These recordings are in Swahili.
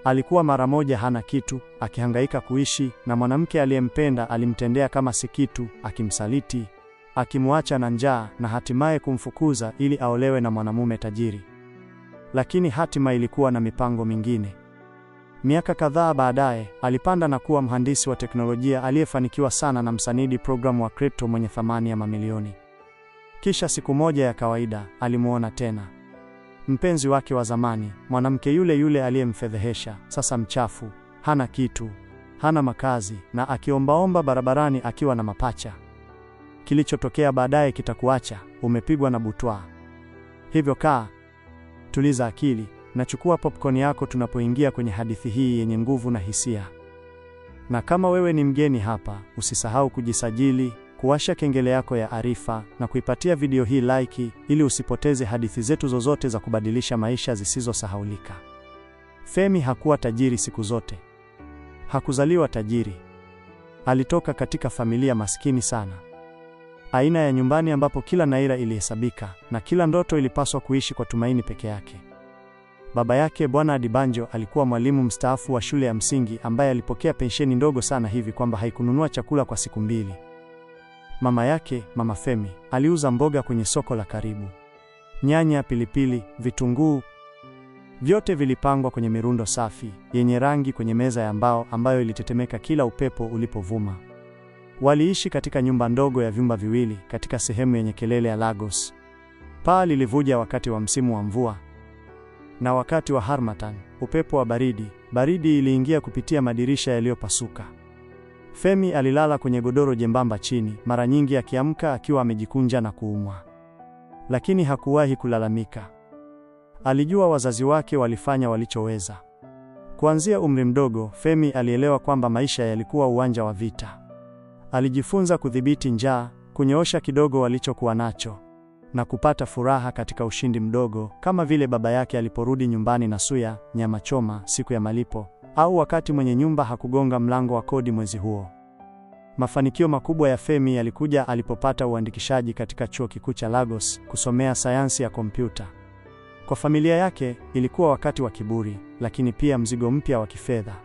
Alikuwa mara moja hana kitu, akihangaika kuishi, na mwanamke aliyempenda alimtendea kama si kitu, akimsaliti, akimwacha na njaa, na hatimaye kumfukuza ili aolewe na mwanamume tajiri. Lakini hatima ilikuwa na mipango mingine. Miaka kadhaa baadaye, alipanda na kuwa mhandisi wa teknolojia aliyefanikiwa sana na msanidi programu wa crypto mwenye thamani ya mamilioni. Kisha siku moja ya kawaida, alimuona tena mpenzi wake wa zamani, mwanamke yule yule aliyemfedhehesha, sasa mchafu, hana kitu, hana makazi, na akiombaomba barabarani akiwa na mapacha. Kilichotokea baadaye kitakuacha umepigwa na butwaa. Hivyo tuliza akili, na chukua popcorn yako tunapoingia kwenye hadithi hii yenye nguvu na hisia. Na kama wewe ni mgeni hapa, usisahau kujisajili, kuwasha kengele yako ya arifa, na kuipatia video hii like ili usipoteze hadithi zetu zozote za kubadilisha maisha zisizosahaulika. Femi hakuwa tajiri siku zote. Hakuzaliwa tajiri. Alitoka katika familia maskini sana. Aina ya nyumbani ambapo kila naira ilihesabika na kila ndoto ilipaswa kuishi kwa tumaini peke yake. Baba yake Bwana Adibanjo alikuwa mwalimu mstaafu wa shule ya msingi ambaye alipokea pensheni ndogo sana hivi kwamba haikununua chakula kwa siku 2. Mama yake, Mama Femi, aliuza mboga kwenye soko la karibu. Nyanya, pilipili, vitunguu, vyote vilipangwa kwenye mirundo safi yenye rangi kwenye meza ya mbao ambayo ilitetemeka kila upepo ulipovuma. Waliishi katika nyumba ndogo ya vyumba viwili katika sehemu yenye kelele ya Lagos. Paa lilivuja wakati wa msimu wa mvua, na wakati wa Harmattan, upepo wa baridi iliingia kupitia madirisha yaliyopasuka. Femi alilala kwenye godoro jembamba chini, mara nyingi akiamka akiwa amejikunja na kuumwa. Lakini hakuwahi kulalamika. Alijua wazazi wake walifanya walichoweza. Kuanzia umri mdogo, Femi alielewa kwamba maisha yalikuwa uwanja wa vita. Alijifunza kudhibiti njaa, kunyoosha kidogo walichokuwa nacho, na kupata furaha katika ushindi mdogo, kama vile baba yake aliporudi nyumbani na suya, nyama choma siku ya malipo, au wakati mwenye nyumba hakugonga mlango wa kodi mwezi huo. Mafanikio makubwa ya Femi yalikuja alipopata uandikishaji katika chuo kikuu cha Lagos kusomea sayansi ya kompyuta. Kwa familia yake ilikuwa wakati wa kiburi, lakini pia mzigo mpya wa kifedha.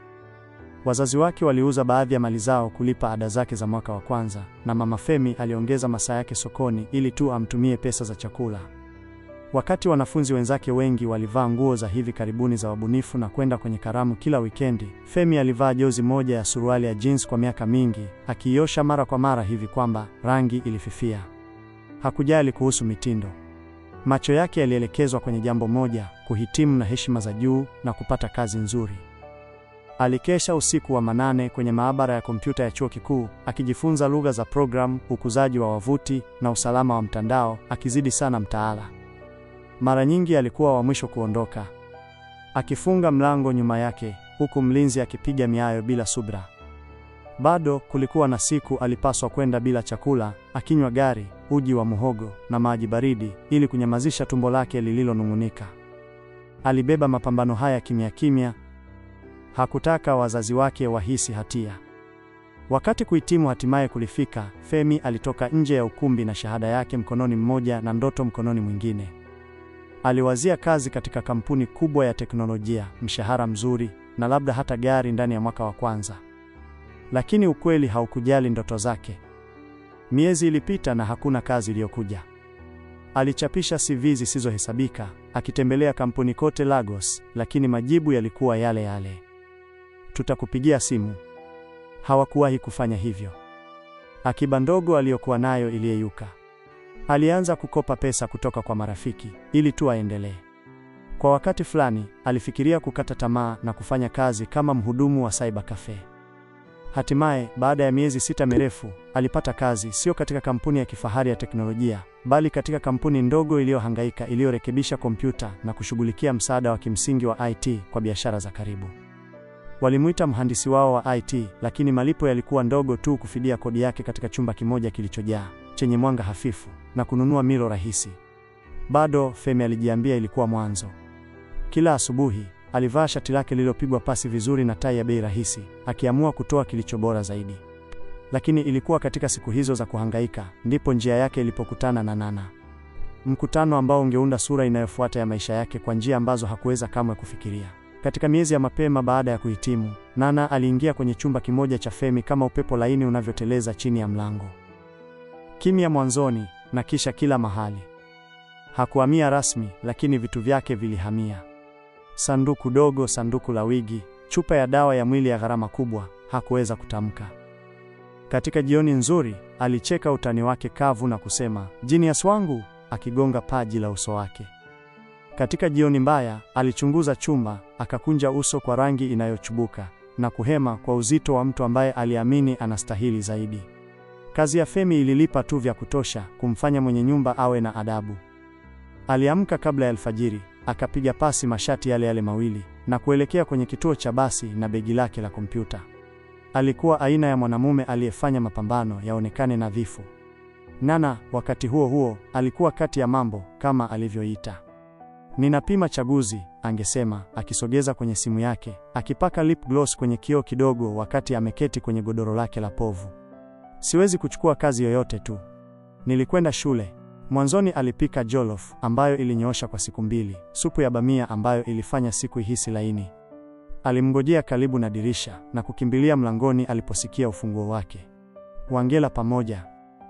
Wazazi wake waliuza baadhi ya mali zao kulipa ada zake za mwaka wa kwanza, na Mama Femi aliongeza masaa yake sokoni ili tu amtumie pesa za chakula. Wakati wanafunzi wenzake wengi walivaa nguo za hivi karibuni za wabunifu na kwenda kwenye karamu kila wikendi, Femi alivaa jozi moja ya suruali ya jeans kwa miaka mingi, akiiosha mara kwa mara hivi kwamba rangi ilififia. Hakujali kuhusu mitindo. Macho yake yalielekezwa kwenye jambo moja, kuhitimu na heshima za juu na kupata kazi nzuri. Alikesha usiku wa manane kwenye maabara ya kompyuta ya chuo kikuu, akijifunza lugha za program, ukuzaji wa wavuti na usalama wa mtandao, akizidi sana mtaala. Mara nyingi alikuwa wa mwisho kuondoka, akifunga mlango nyuma yake, huku mlinzi akipiga miayo bila subra. Bado kulikuwa na siku alipaswa kwenda bila chakula, akinywa gari, uji wa muhogo na maji baridi ili kunyamazisha tumbo lake lililonung'unika. Alibeba mapambano haya kimya kimya. Hakutaka wazazi wake wahisi hatia. Wakati kuhitimu hatimaye kulifika, Femi alitoka nje ya ukumbi na shahada yake mkononi mmoja na ndoto mkononi mwingine. Aliwazia kazi katika kampuni kubwa ya teknolojia, mshahara mzuri, na labda hata gari ndani ya mwaka wa kwanza. Lakini ukweli haukujali ndoto zake. Miezi ilipita na hakuna kazi iliyokuja. Alichapisha CV zisizohesabika, akitembelea kampuni kote Lagos, lakini majibu yalikuwa yale yale. Tutakupigia simu. Hawakuwahi kufanya hivyo. Akiba ndogo aliyokuwa nayo iliyeyuka. Alianza kukopa pesa kutoka kwa marafiki ili tu aendelee. Kwa wakati fulani, alifikiria kukata tamaa na kufanya kazi kama mhudumu wa cyber cafe. Hatimaye, baada ya miezi 6 mirefu, alipata kazi sio katika kampuni ya kifahari ya teknolojia, bali katika kampuni ndogo iliyohangaika iliyorekebisha kompyuta na kushughulikia msaada wa kimsingi wa IT kwa biashara za karibu. Walimuita mhandisi wao wa IT, lakini malipo yalikuwa ndogo tu kufidia kodi yake katika chumba kimoja kilichojaa, chenye mwanga hafifu, na kununua milo rahisi. Bado, Femi alijiambia ilikuwa mwanzo. Kila asubuhi, alivaa shati lake lililopigwa pasi vizuri na tai ya bei rahisi, akiamua kutoa kilicho bora zaidi. Lakini ilikuwa katika siku hizo za kuhangaika, ndipo njia yake ilipokutana na Nana. Mkutano ambao ungeunda sura inayofuata ya maisha yake kwa njia ambazo hakuweza kamwe kufikiria. Katika miezi ya mapema baada ya kuhitimu, Nana aliingia kwenye chumba kimoja cha Femi kama upepo laini unavyoteleza chini ya mlango. Kimya mwanzoni na kisha kila mahali. Hakuhamia rasmi, lakini vitu vyake vilihamia. Sanduku dogo, sanduku la wigi, chupa ya dawa ya mwili ya gharama kubwa. Hakuweza kutamka. Katika jioni nzuri, alicheka utani wake kavu na kusema, "Genius wangu," akigonga paji la uso wake. Katika jioni mbaya, alichunguza chumba, akakunja uso kwa rangi inayochubuka na kuhema kwa uzito wa mtu ambaye aliamini anastahili zaidi. Kazi ya Femi ililipa tu vya kutosha kumfanya mwenye nyumba awe na adabu. Aliamka kabla ya alfajiri, akapiga pasi mashati yale mawili na kuelekea kwenye kituo cha basi na begi lake la kompyuta. Alikuwa aina ya mwanamume aliyefanya mapambano yaonekane nadhifu. Nana, wakati huo huo, alikuwa kati ya mambo, kama alivyoita. "Ninapima chaguzi," angesema, akisogeza kwenye simu yake, akipaka lip gloss kwenye kioo kidogo wakati ameketi kwenye godoro lake la povu. "Siwezi kuchukua kazi yoyote tu. Nilikwenda shule." Mwanzoni alipika jollof ambayo ilinyoosha kwa siku 2, supu ya bamia ambayo ilifanya siku ihisi laini. Alimngojea karibu na dirisha na kukimbilia mlangoni aliposikia ufunguo wake. Wangela pamoja,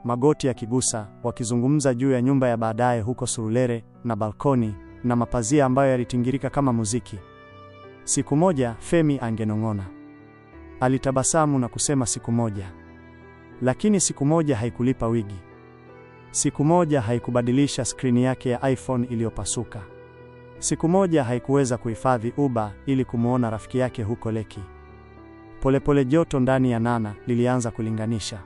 magoti yakigusa, wakizungumza juu ya nyumba ya baadaye huko Surulere na balkoni na mapazia ambayo yalitingirika kama muziki. Siku moja Femi angenong'ona. Alitabasamu na kusema siku moja. Lakini siku moja haikulipa wigi. Siku moja haikubadilisha skrini yake ya iPhone iliyopasuka. Siku moja haikuweza kuhifadhi Uber ili kumuona rafiki yake huko Leki. Polepole joto ndani ya Nana lilianza kulinganisha.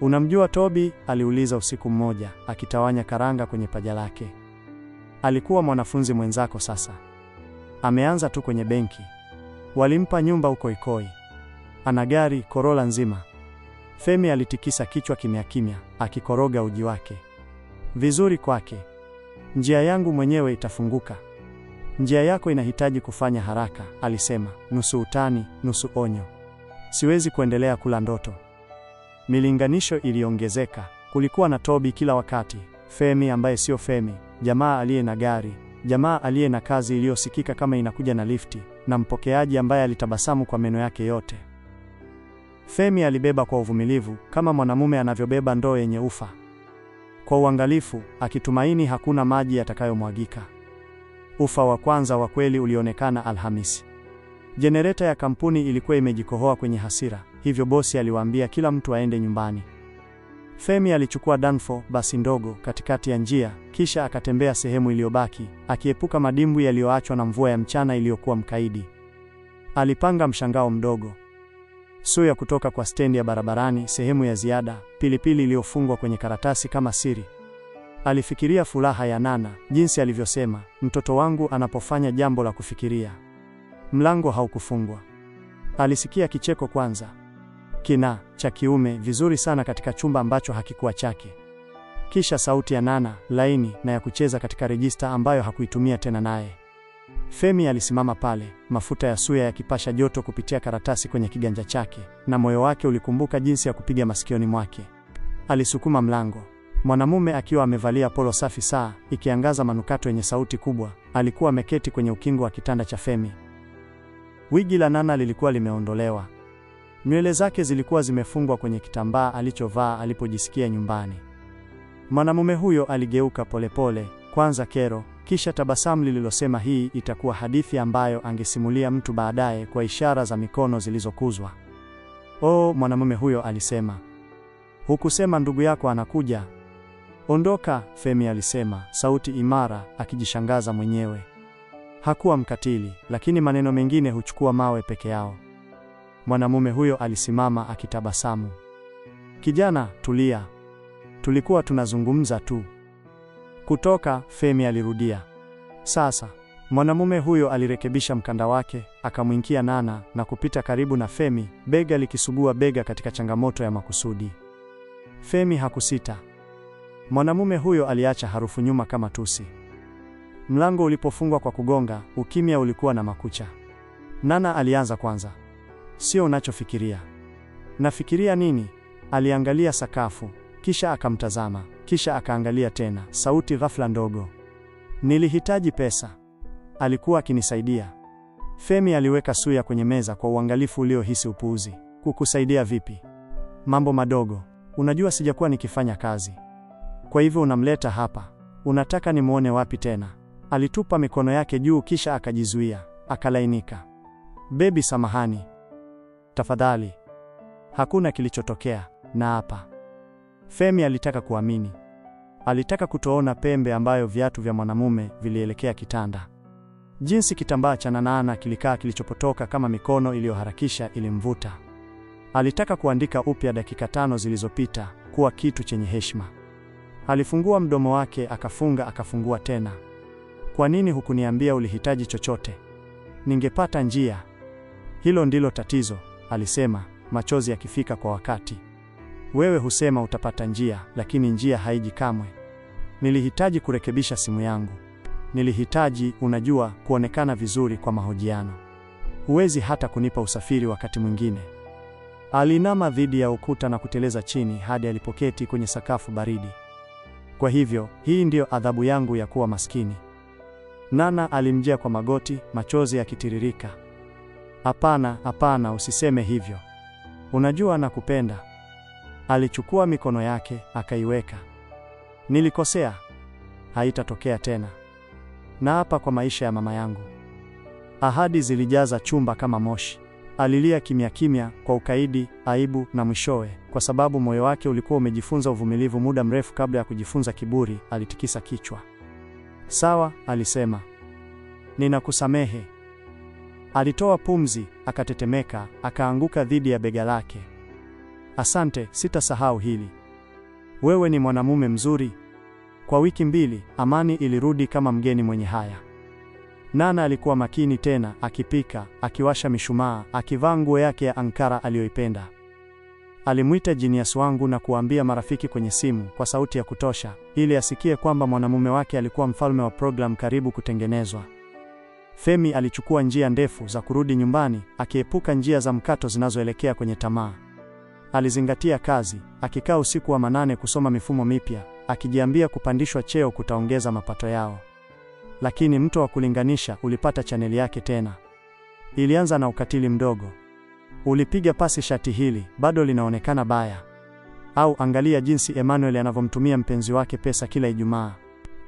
"Unamjua Toby?" aliuliza usiku mmoja, akitawanya karanga kwenye paja lake. "Alikuwa mwanafunzi mwenzako sasa. Ameanza tu kwenye benki. Walimpa nyumba huko Ikoi. Ana gari Corolla nzima." Femi alitikisa kichwa kimya kimya, akikoroga uji wake. "Vizuri kwake. Njia yangu mwenyewe itafunguka. Njia yako inahitaji kufanya haraka," alisema, nusu utani, nusu onyo. "Siwezi kuendelea kula ndoto." Milinganisho iliongezeka. Kulikuwa na Toby kila wakati. Femi ambaye sio Femi, jamaa aliye na gari, jamaa aliye na kazi iliyosikika kama inakuja na lifti, na mpokeaji ambaye alitabasamu kwa meno yake yote. Femi alibeba kwa uvumilivu, kama mwanamume anavyobeba ndoo yenye ufa. Kwa uangalifu, akitumaini hakuna maji yatakayomwagika. Ufa wa kwanza wa kweli ulionekana Alhamisi. Jenereta ya kampuni ilikuwa imejikohoa kwenye hasira, hivyo bosi aliwaambia kila mtu aende nyumbani. Femi alichukua Danfo, basi ndogo, katikati ya njia, kisha akatembea sehemu iliyobaki, akiepuka madimbwi yaliyoachwa na mvua ya mchana iliyokuwa mkaidi. Alipanga mshangao mdogo. Suya kutoka kwa stendi ya barabarani, sehemu ya ziada, pilipili iliyofungwa kwenye karatasi kama siri. Alifikiria furaha ya Nana, jinsi alivyosema, "Mtoto wangu anapofanya jambo la kufikiria." Mlango haukufungwa. Alisikia kicheko kwanza. Kina cha kiume, vizuri sana katika chumba ambacho hakikuwa chake. Kisha sauti ya Nana, laini na ya kucheza katika rejista ambayo hakuitumia tena naye. Femi alisimama pale, mafuta ya suya yakipasha joto kupitia karatasi kwenye kiganja chake, na moyo wake ulikumbuka jinsi ya kupiga masikioni mwake. Alisukuma mlango. Mwanamume akiwa amevalia polo safi saa, ikiangaza manukato yenye sauti kubwa, alikuwa ameketi kwenye ukingo wa kitanda cha Femi. Wigi la Nana lilikuwa limeondolewa. Nywele zake zilikuwa zimefungwa kwenye kitambaa alichovaa alipojisikia nyumbani. Mwanamume huyo aligeuka polepole, kwanza kero, kisha tabasamu lililosema hii itakuwa hadithi ambayo angesimulia mtu baadaye kwa ishara za mikono zilizokuzwa. "Oh," mwanamume huyo alisema. "Hukusema ndugu yako anakuja?" "Ondoka," Femi alisema, sauti imara, akijishangaza mwenyewe. Hakuwa mkatili, lakini maneno mengine huchukua mawe peke yao. Mwanamume huyo alisimama akitabasamu. "Kijana, tulia. Tulikuwa tunazungumza tu." "Kutoka," Femi alirudia. "Sasa." Mwanamume huyo alirekebisha mkanda wake, akamwingia Nana na kupita karibu na Femi, bega likisugua bega katika changamoto ya makusudi. Femi hakusita. Mwanamume huyo aliacha harufu nyuma kama tusi. Mlango ulipofungwa kwa kugonga, ukimya ulikuwa na makucha. Nana alianza kwanza. "Sio unachofikiria." "Nafikiria nini?" Aliangalia sakafu, kisha akamtazama, kisha akaangalia tena, sauti ghafla ndogo. "Nilihitaji pesa." Alikuwa akinisaidia. Femi aliweka suya kwenye meza kwa uangalifu uliohisi upuuzi. Kukusaidia vipi? Mambo madogo. Unajua sijakuwa nikifanya kazi. Kwa hivyo unamleta hapa. Unataka nimuone wapi tena? Alitupa mikono yake juu kisha akajizuia, akalainika. Baby, samahani. Tafadhali. Hakuna kilichotokea, na hapa. Femi alitaka kuamini. Alitaka kutoona pembe ambayo viatu vya mwanamume vilielekea kitanda. Jinsi kitambaa cha Nana kilikaa kilichopotoka kama mikono iliyoharakisha ilimvuta. Alitaka kuandika upya dakika 5 zilizopita kuwa kitu chenye heshima. Alifungua mdomo wake, akafungua tena. Kwa nini hukuniambia ulihitaji chochote? Ningepata njia. Hilo ndilo tatizo, alisema, machozi yakifika kwa wakati. Wewe husema utapata njia, lakini njia haiji kamwe. Nilihitaji kurekebisha simu yangu. Nilihitaji, unajua, kuonekana vizuri kwa mahojiano. Huwezi hata kunipa usafiri wakati mwingine. Alinama dhidi ya ukuta na kuteleza chini hadi alipoketi kwenye sakafu baridi. Kwa hivyo, hii ndiyo adhabu yangu ya kuwa maskini. Nana alimjia kwa magoti, machozi yakitiririka. Hapana, hapana, usiseme hivyo. Unajua nakupenda. Alichukua mikono yake, akaiweka. Nilikosea. Haitatokea tena. Na hapa kwa maisha ya mama yangu. Ahadi zilijaza chumba kama moshi. Alilia kimya kimya, kwa ukaidi, aibu na mwishowe, kwa sababu moyo wake ulikuwa umejifunza uvumilivu muda mrefu kabla ya kujifunza kiburi, alitikisa kichwa. Sawa, alisema. Ninakusamehe. Alitoa pumzi, akatetemeka, akaanguka dhidi ya bega lake. Asante, sitasahau hili. Wewe ni mwanamume mzuri. Kwa wiki 2, amani ilirudi kama mgeni mwenye haya. Nana alikuwa makini tena, akipika, akiwasha mishumaa, akivaa nguo yake ya Ankara aliyoipenda. Alimuita genius wangu na kuambia marafiki kwenye simu kwa sauti ya kutosha, ili asikie kwamba mwanamume wake alikuwa mfalme wa program karibu kutengenezwa. Femi alichukua njia ndefu za kurudi nyumbani, akiepuka njia za mkato zinazoelekea kwenye tamaa. Alizingatia kazi, akikaa usiku wa manane kusoma mifumo mipya, akijiambia kupandishwa cheo kutaongeza mapato yao. Lakini mto wa kulinganisha ulipata chaneli yake tena. Ilianza na ukatili mdogo. Ulipiga pasi shati hili, bado linaonekana baya. Au angalia jinsi Emmanuel anavyomtumia mpenzi wake pesa kila Ijumaa.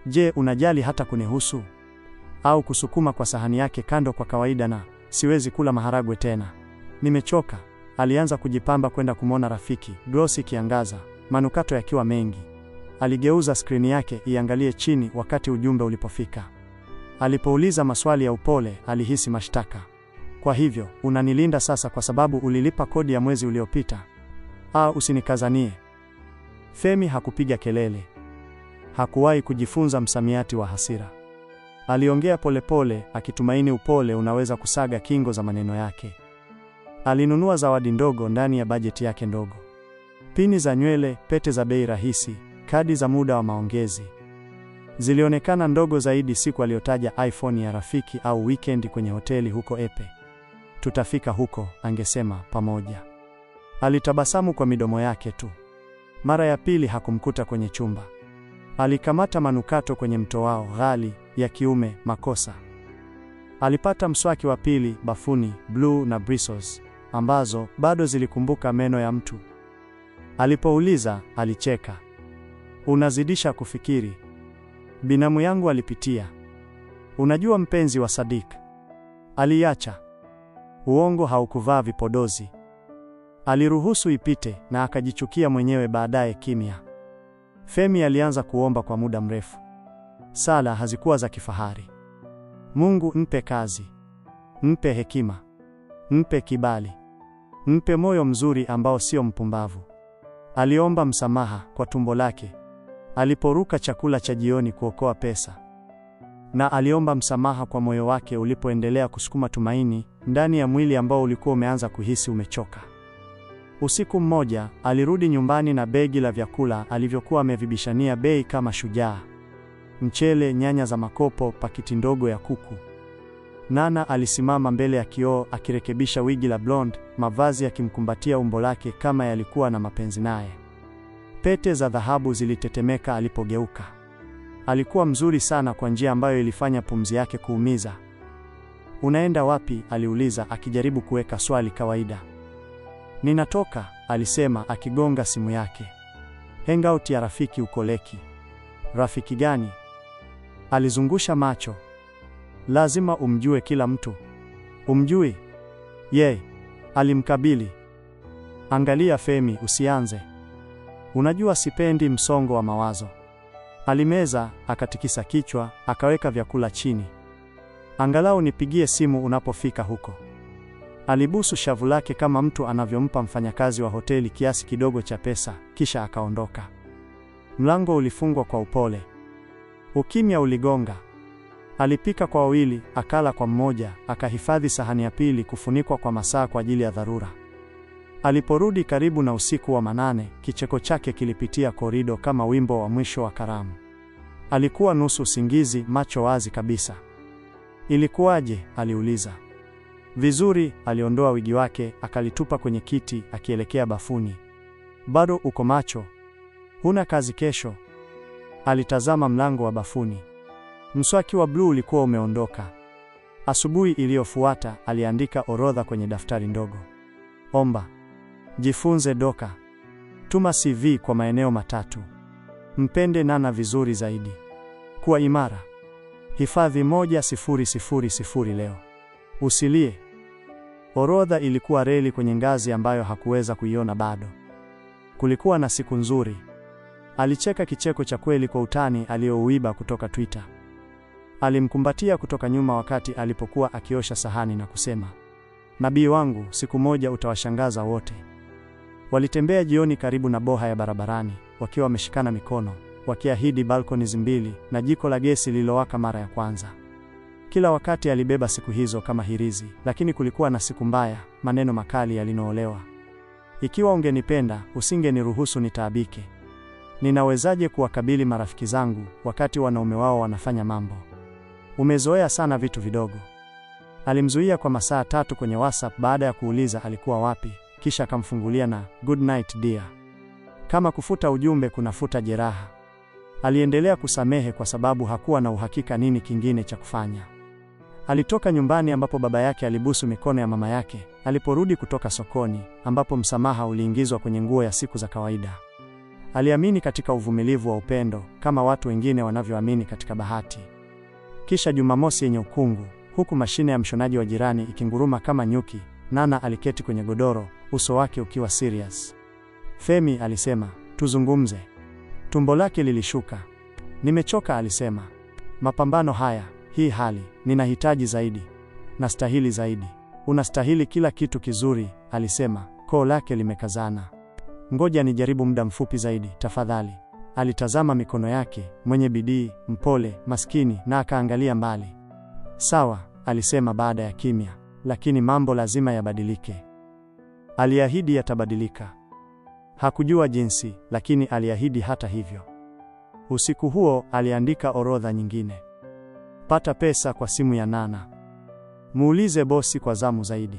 Je, unajali hata kunihusu? Au kusukuma kwa sahani yake kando kwa kawaida na siwezi kula maharagwe tena. Nimechoka. Alianza kujipamba kwenda kumwona rafiki, glosi kiangaza, manukato yakiwa mengi. Aligeuza skrini yake iangalie chini wakati ujumbe ulipofika. Alipouliza maswali ya upole, alihisi mashtaka. Kwa hivyo, unanilinda sasa kwa sababu ulilipa kodi ya mwezi uliopita? Usinikazanie. Femi hakupiga kelele. Hakuwahi kujifunza msamiati wa hasira. Aliongea polepole, akitumaini upole unaweza kusaga kingo za maneno yake. Alinunua zawadi ndogo ndani ya bajeti yake ndogo. Pini za nywele, pete za bei rahisi, kadi za muda wa maongezi. Zilionekana ndogo zaidi siku aliyotaja iPhone ya rafiki au weekend kwenye hoteli huko Epe. Tutafika huko, angesema, pamoja. Alitabasamu kwa midomo yake tu. Mara ya pili hakumkuta kwenye chumba. Alikamata manukato kwenye mto wao ghali, ya kiume, makosa. Alipata mswaki wa pili, bafuni, blue na bristles, ambazo bado zilikumbuka meno ya mtu. Alipouliza, alicheka. Unazidisha kufikiri. Binamu yangu alipitia. Unajua mpenzi wa Sadik. Aliacha. Uongo haukuvaa vipodozi. Aliruhusu ipite na akajichukia mwenyewe baadaye kimya. Femi alianza kuomba kwa muda mrefu. Sala hazikuwa za kifahari. Mungu, mpe kazi. Mpe hekima. Mpe kibali. Mpe moyo mzuri ambao sio mpumbavu. Aliomba msamaha kwa tumbo lake aliporuka chakula cha jioni kuokoa pesa. Na aliomba msamaha kwa moyo wake ulipoendelea kusukuma tumaini ndani ya mwili ambao ulikuwa umeanza kuhisi umechoka. Usiku mmoja, alirudi nyumbani na begi la vyakula alivyokuwa amevibishania bei kama shujaa. Mchele, nyanya za makopo, pakiti ndogo ya kuku. Nana alisimama mbele ya kioo akirekebisha wigi la blonde, mavazi yakimkumbatia umbo lake kama yalikuwa na mapenzi naye. Pete za dhahabu zilitetemeka alipogeuka. Alikuwa mzuri sana kwa njia ambayo ilifanya pumzi yake kuumiza. Unaenda wapi? Aliuliza akijaribu kuweka swali kawaida. Ninatoka, alisema akigonga simu yake. Hangout ya rafiki uko Lekki. Rafiki gani? Alizungusha macho. Lazima umjue kila mtu. Umjui? Ye, alimkabili. Angalia Femi, usianze. Unajua sipendi msongo wa mawazo. Alimeza, akatikisa kichwa, akaweka vyakula chini. Angalau nipigie simu unapofika huko. Alibusu shavu lake kama mtu anavyompa mfanyakazi wa hoteli kiasi kidogo cha pesa, kisha akaondoka. Mlango ulifungwa kwa upole. Ukimya uligonga. Alipika kwa wawili, akala kwa mmoja, akahifadhi sahani ya pili kufunikwa kwa masaa kwa ajili ya dharura. Aliporudi karibu na usiku wa manane, kicheko chake kilipitia korido kama wimbo wa mwisho wa karamu. Alikuwa nusu usingizi, macho wazi kabisa. Ilikuwaje? Aliuliza. Vizuri, aliondoa wigi wake, akalitupa kwenye kiti, akielekea bafuni. Bado uko macho? Huna kazi kesho? Alitazama mlango wa bafuni. Mswaki wa bluu ulikuwa umeondoka. Asubuhi iliyofuata, aliandika orodha kwenye daftari ndogo. Omba. Jifunze doka. Tuma CV kwa maeneo 3. Mpende Nana vizuri zaidi. Kuwa imara. Hifadhi 1000 leo. Usilie. Orodha ilikuwa reli kwenye ngazi ambayo hakuweza kuiona bado. Kulikuwa na siku nzuri. Alicheka kicheko cha kweli kwa utani aliyouiba kutoka Twitter. Alimkumbatia kutoka nyuma wakati alipokuwa akiosha sahani na kusema, nabii wangu, siku moja utawashangaza wote. Walitembea jioni karibu na boha ya barabarani, wakiwa wameshikana mikono, wakiahidi balconies 2 na jiko la gesi lililowaka mara ya kwanza. Kila wakati alibeba siku hizo kama hirizi, lakini kulikuwa na siku mbaya, maneno makali yalinoolewa. Ikiwa ungenipenda, usingeniruhusu nitaabike. Ninawezaje kuwakabili marafiki zangu wakati wanaume wao wanafanya mambo? Umezoea sana vitu vidogo. Alimzuia kwa masaa 3 kwenye WhatsApp baada ya kuuliza alikuwa wapi, kisha akamfungulia na good night dear. Kama kufuta ujumbe kunafuta jeraha. Aliendelea kusamehe kwa sababu hakuwa na uhakika nini kingine cha kufanya. Alitoka nyumbani ambapo baba yake alibusu mikono ya mama yake, aliporudi kutoka sokoni ambapo msamaha uliingizwa kwenye nguo ya siku za kawaida. Aliamini katika uvumilivu wa upendo kama watu wengine wanavyoamini katika bahati. Kisha Jumamosi yenye ukungu, huku mashine ya mshonaji wa jirani ikinguruma kama nyuki, Nana aliketi kwenye godoro, uso wake ukiwa serious. Femi, alisema, tuzungumze. Tumbo lake lilishuka. Nimechoka, alisema. Mapambano haya, hii hali, ninahitaji zaidi. Nastahili zaidi. Unastahili kila kitu kizuri, alisema, koo lake limekazana. Ngoja nijaribu muda mfupi zaidi, tafadhali. Alitazama mikono yake, mwenye bidii, mpole, maskini, na akaangalia mbali. Sawa, alisema baada ya kimya, lakini mambo lazima yabadilike. Aliahidi yatabadilika. Hakujua jinsi, lakini aliahidi hata hivyo. Usiku huo, aliandika orodha nyingine. Pata pesa kwa simu ya Nana. Muulize bosi kwa zamu zaidi.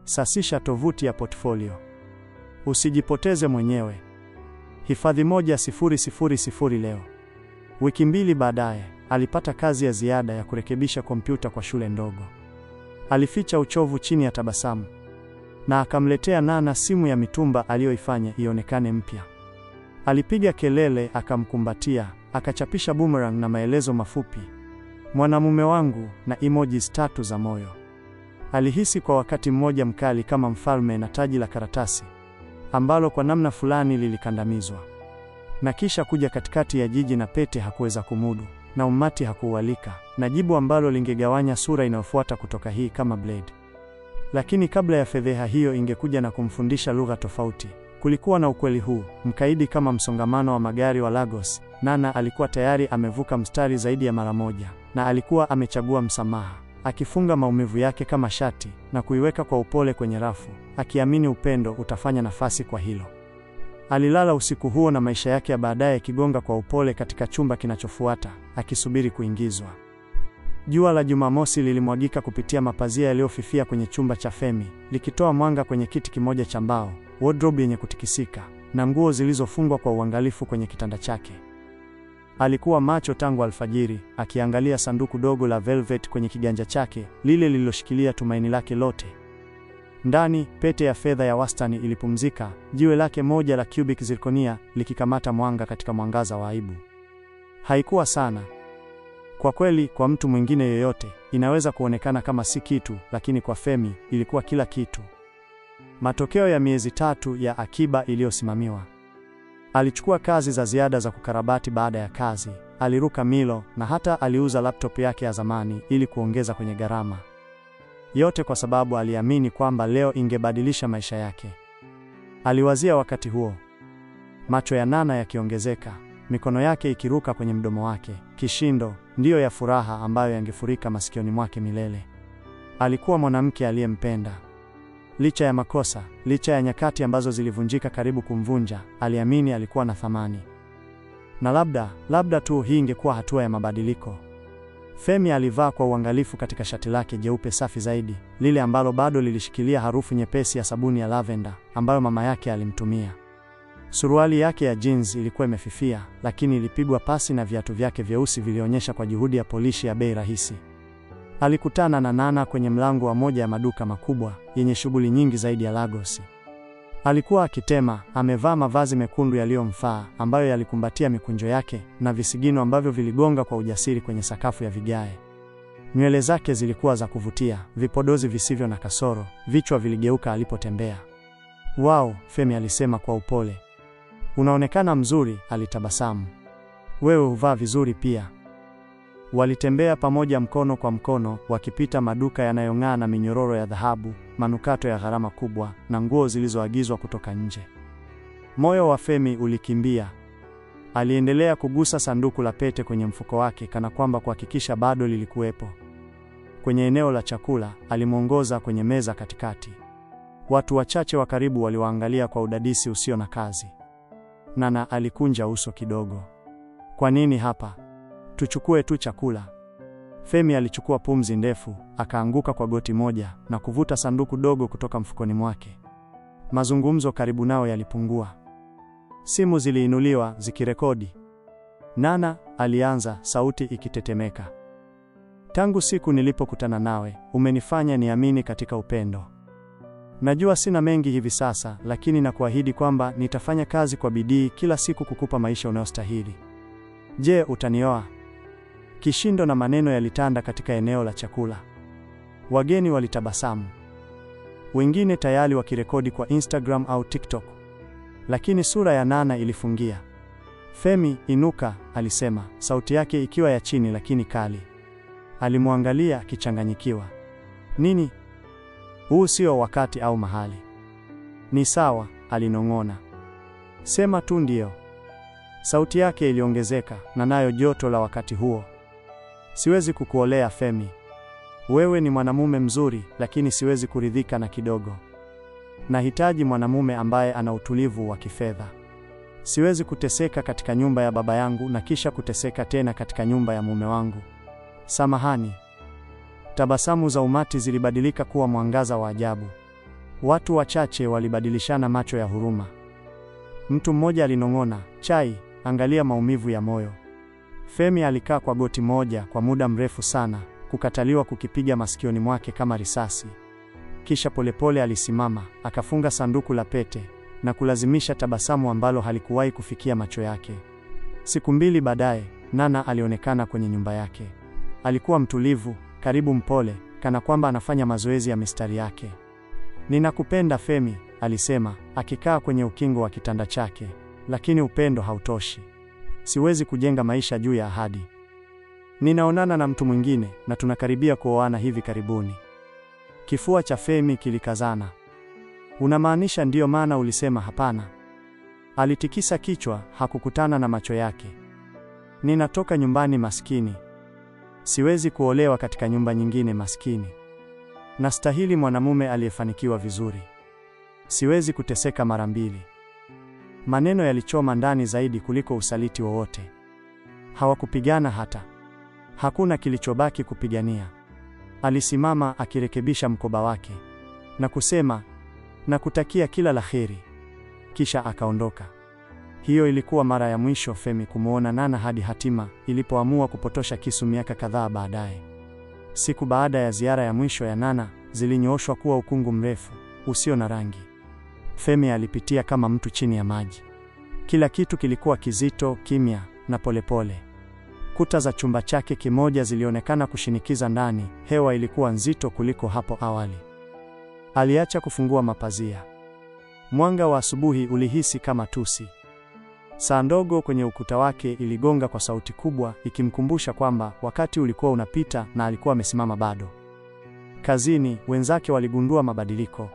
Sasisha tovuti ya portfolio. Usijipoteze mwenyewe. Hifadhi 1000 leo. Wiki 2 baadaye, alipata kazi ya ziada ya kurekebisha kompyuta kwa shule ndogo. Alificha uchovu chini ya tabasamu. Na akamletea Nana simu ya mitumba aliyoifanya ionekane mpya. Alipiga kelele, akamkumbatia, akachapisha boomerang na maelezo mafupi. Mwanamume wangu, na emojis 3 za moyo. Alihisi kwa wakati mmoja mkali kama mfalme na taji la karatasi, ambalo kwa namna fulani lilikandamizwa. Na kisha kuja katikati ya jiji na pete hakuweza kumudu, na umati hakuualika, na jibu ambalo lingegawanya sura inayofuata kutoka hii kama blade. Lakini kabla ya fedheha hiyo ingekuja na kumfundisha lugha tofauti, kulikuwa na ukweli huu, mkaidi kama msongamano wa magari wa Lagos. Nana alikuwa tayari amevuka mstari zaidi ya mara moja, na alikuwa amechagua msamaha, akifunga maumivu yake kama shati, na kuiweka kwa upole kwenye rafu, akiamini upendo utafanya nafasi kwa hilo. Alilala usiku huo na maisha yake ya baadaye kigonga kwa upole katika chumba kinachofuata, akisubiri kuingizwa. Jua la Jumamosi lilimwagika kupitia mapazia yaliyofifia kwenye chumba cha Femi, likitoa mwanga kwenye kiti kimoja cha mbao, wardrobe yenye kutikisika, na nguo zilizofungwa kwa uangalifu kwenye kitanda chake. Alikuwa macho tangu alfajiri, akiangalia sanduku dogo la velvet kwenye kiganja chake, lile lililoshikilia tumaini lake lote. Ndani, pete ya fedha ya wastani ilipumzika, jiwe lake moja la cubic zirconia likikamata mwanga katika mwangaza wa aibu. Haikuwa sana. Kwa kweli, kwa mtu mwingine yoyote, inaweza kuonekana kama si kitu, lakini kwa Femi, ilikuwa kila kitu. Matokeo ya miezi 3 ya akiba iliyosimamiwa. Alichukua kazi za ziada za kukarabati baada ya kazi, aliruka milo, na hata aliuza laptop yake ya zamani ili kuongeza kwenye gharama. Yote kwa sababu aliamini kwamba leo ingebadilisha maisha yake. Aliwazia wakati huo, macho ya Nana yakiongezeka, mikono yake ikiruka kwenye mdomo wake, kishindo, ndiyo ya furaha ambayo yangefurika masikioni mwake milele. Alikuwa mwanamke aliyempenda. Licha ya makosa, licha ya nyakati ambazo zilivunjika karibu kumvunja, aliamini alikuwa na thamani. Na labda tu hii ingekuwa hatua ya mabadiliko. Femi alivaa kwa uangalifu katika shati lake jeupe safi zaidi, lile ambalo bado lilishikilia harufu nyepesi ya sabuni ya lavender ambayo mama yake alimtumia. Suruali yake ya jeans ilikuwa imefifia, lakini ilipigwa pasi na viatu vyake vyeusi vilionyesha kwa juhudi ya polishi ya bei rahisi. Alikutana na Nana kwenye mlango wa moja ya maduka makubwa yenye shughuli nyingi zaidi ya Lagos. Alikuwa akitema, amevaa mavazi mekundu yaliyomfaa ambayo yalikumbatia mikunjo yake na visigino ambavyo viligonga kwa ujasiri kwenye sakafu ya vigae. Nywele zake zilikuwa za kuvutia, vipodozi visivyo na kasoro, vichwa viligeuka alipotembea. "Wow," Femi alisema kwa upole. "Unaonekana mzuri," alitabasamu. "Wewe huvaa vizuri pia." Walitembea pamoja mkono kwa mkono, wakipita maduka yanayong'aa na minyororo ya dhahabu, manukato ya gharama kubwa, na nguo zilizoagizwa kutoka nje. Moyo wa Femi ulikimbia. Aliendelea kugusa sanduku la pete kwenye mfuko wake kana kwamba kuhakikisha bado lilikuwepo. Kwenye eneo la chakula, alimwongoza kwenye meza katikati. Watu wachache wa karibu waliwaangalia kwa udadisi usio na kazi. Nana alikunja uso kidogo. "Kwa nini hapa? Tuchukue tu chakula." Femi alichukua pumzi ndefu, akaanguka kwa goti moja na kuvuta sanduku dogo kutoka mfukoni mwake. Mazungumzo karibu nao yalipungua. Simu ziliinuliwa zikirekodi. "Nana," alianza, sauti ikitetemeka. "Tangu siku nilipokutana nawe, umenifanya niamini katika upendo. Najua sina mengi hivi sasa, lakini nakuahidi kwamba nitafanya kazi kwa bidii kila siku kukupa maisha unayostahili. Je, utanioa?" Kishindo na maneno yalitanda katika eneo la chakula. Wageni walitabasamu. Wengine tayari wakirekodi kwa Instagram au TikTok. Lakini sura ya Nana ilifungia. "Femi, inuka," alisema, sauti yake ikiwa ya chini lakini kali. Alimwangalia akichanganyikiwa. "Nini? Huu sio wakati au mahali." "Ni sawa," alinong'ona. "Sema tu ndio." Sauti yake iliongezeka, na nayo joto la wakati huo. "Siwezi kukuolea Femi. Wewe ni mwanamume mzuri, lakini siwezi kuridhika na kidogo. Nahitaji mwanamume ambaye ana utulivu wa kifedha. Siwezi kuteseka katika nyumba ya baba yangu na kisha kuteseka tena katika nyumba ya mume wangu. Samahani." Tabasamu za umati zilibadilika kuwa mwangaza wa ajabu. Watu wachache walibadilishana macho ya huruma. Mtu mmoja alinong'ona, "Chai, angalia maumivu ya moyo." Femi alikaa kwa goti moja kwa muda mrefu sana, kukataliwa kukipiga masikioni mwake kama risasi. Kisha polepole alisimama, akafunga sanduku la pete, na kulazimisha tabasamu ambalo halikuwahi kufikia macho yake. Siku 2 baadaye, Nana alionekana kwenye nyumba yake. Alikuwa mtulivu, karibu mpole, kana kwamba anafanya mazoezi ya mistari yake. "Ninakupenda Femi," alisema, akikaa kwenye ukingo wa kitanda chake. "Lakini upendo hautoshi. Siwezi kujenga maisha juu ya ahadi. Ninaonana na mtu mwingine na tunakaribia kuoana hivi karibuni." Kifua cha Femi kilikazana. "Unamaanisha ndiyo maana ulisema hapana?" Alitikisa kichwa, hakukutana na macho yake. "Ninatoka nyumbani maskini. Siwezi kuolewa katika nyumba nyingine maskini. Nastahili mwanamume aliyefanikiwa vizuri. Siwezi kuteseka mara mbili." Maneno yalichoma ndani zaidi kuliko usaliti wowote. Hawakupigana hata. Hakuna kilichobaki kupigania. Alisimama akirekebisha mkoba wake na kusema, "Nakutakia kila laheri." Kisha akaondoka. Hiyo ilikuwa mara ya mwisho Femi kumuona Nana hadi hatima ilipoamua kupotosha kisu miaka kadhaa baadaye. Siku baada ya ziara ya mwisho ya Nana, zilinyooshwa kuwa ukungu mrefu, usio na rangi. Femi alipitia kama mtu chini ya maji. Kila kitu kilikuwa kizito, kimya na polepole. Kuta za chumba chake kimoja zilionekana kushinikiza ndani, hewa ilikuwa nzito kuliko hapo awali. Aliacha kufungua mapazia. Mwanga wa asubuhi ulihisi kama tusi. Saa ndogo kwenye ukuta wake iligonga kwa sauti kubwa, ikimkumbusha kwamba wakati ulikuwa unapita na alikuwa amesimama bado. Kazini, wenzake waligundua mabadiliko.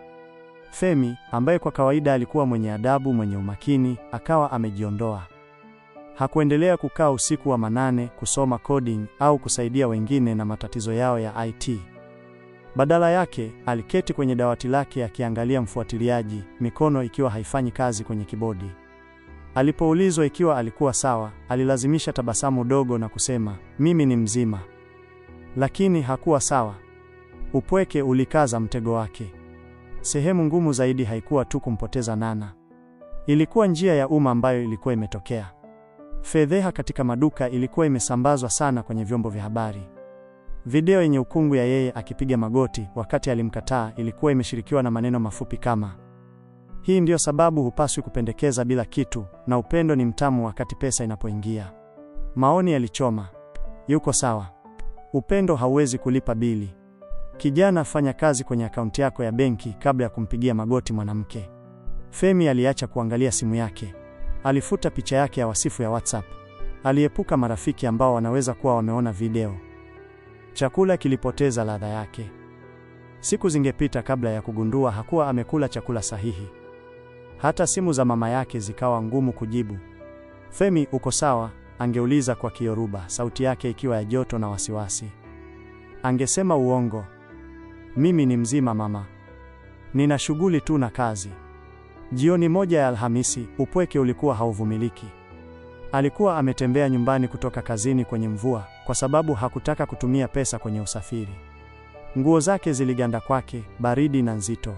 Femi, ambaye kwa kawaida alikuwa mwenye adabu, mwenye umakini, akawa amejiondoa. Hakuendelea kukaa usiku wa manane kusoma coding au kusaidia wengine na matatizo yao ya IT. Badala yake, aliketi kwenye dawati lake akiangalia mfuatiliaji, mikono ikiwa haifanyi kazi kwenye kibodi. Alipoulizwa ikiwa alikuwa sawa, alilazimisha tabasamu dogo na kusema, "Mimi ni mzima." Lakini hakuwa sawa. Upweke ulikaza mtego wake. Sehemu ngumu zaidi haikuwa tu kumpoteza Nana. Ilikuwa njia ya umma ambayo ilikuwa imetokea. Fedheha katika maduka ilikuwa imesambazwa sana kwenye vyombo vya habari. Video yenye ukungu ya yeye akipiga magoti wakati alimkataa ilikuwa imeshirikiwa na maneno mafupi kama, "Hii ndio sababu hupaswi kupendekeza bila kitu, na upendo ni mtamu wakati pesa inapoingia." Maoni yalichoma. Yuko sawa. Upendo hauwezi kulipa bili. Kijana, fanya kazi kwenye akaunti yako ya benki kabla ya kumpigia magoti mwanamke. Femi aliacha kuangalia simu yake. Alifuta picha yake ya wasifu ya WhatsApp. Aliepuka marafiki ambao wanaweza kuwa wameona video. Chakula kilipoteza ladha yake. Siku zingepita kabla ya kugundua hakuwa amekula chakula sahihi. Hata simu za mama yake zikawa ngumu kujibu. "Femi, uko sawa?" angeuliza kwa Kiyoruba, sauti yake ikiwa ya joto na wasiwasi. Angesema uongo. "Mimi ni mzima mama. Nina shughuli tu na kazi." Jioni moja ya Alhamisi, upweke ulikuwa hauvumiliki. Alikuwa ametembea nyumbani kutoka kazini kwenye mvua, kwa sababu hakutaka kutumia pesa kwenye usafiri. Nguo zake ziliganda kwake, baridi na nzito.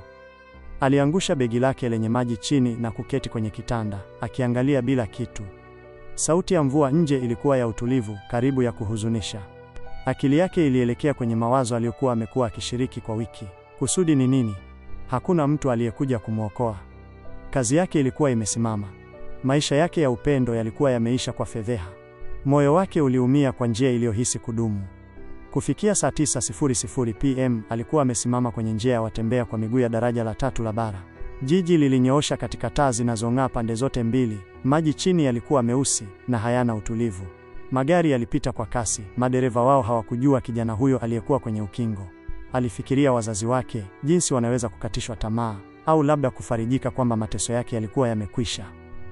Aliangusha begi lake lenye maji chini na kuketi kwenye kitanda, akiangalia bila kitu. Sauti ya mvua nje ilikuwa ya utulivu, karibu ya kuhuzunisha. Akili yake ilielekea kwenye mawazo aliyokuwa amekuwa akishiriki kwa wiki. Kusudi ni nini? Hakuna mtu aliyekuja kumwokoa. Kazi yake ilikuwa imesimama. Maisha yake ya upendo yalikuwa yameisha kwa fedheha. Moyo wake uliumia kwa njia iliyohisi kudumu. Kufikia saa 9:00 PM, alikuwa amesimama kwenye njia ya watembea kwa miguu ya daraja la 3 la bara. Jiji lilinyoosha katika taa zinazong'aa pande zote mbili. Maji chini yalikuwa meusi na hayana utulivu. Magari yalipita kwa kasi, madereva wao hawakujua kijana huyo aliyekuwa kwenye ukingo. Alifikiria wazazi wake, jinsi wanaweza kukatishwa tamaa, au labda kufarijika kwamba mateso yake yalikuwa yamekwisha.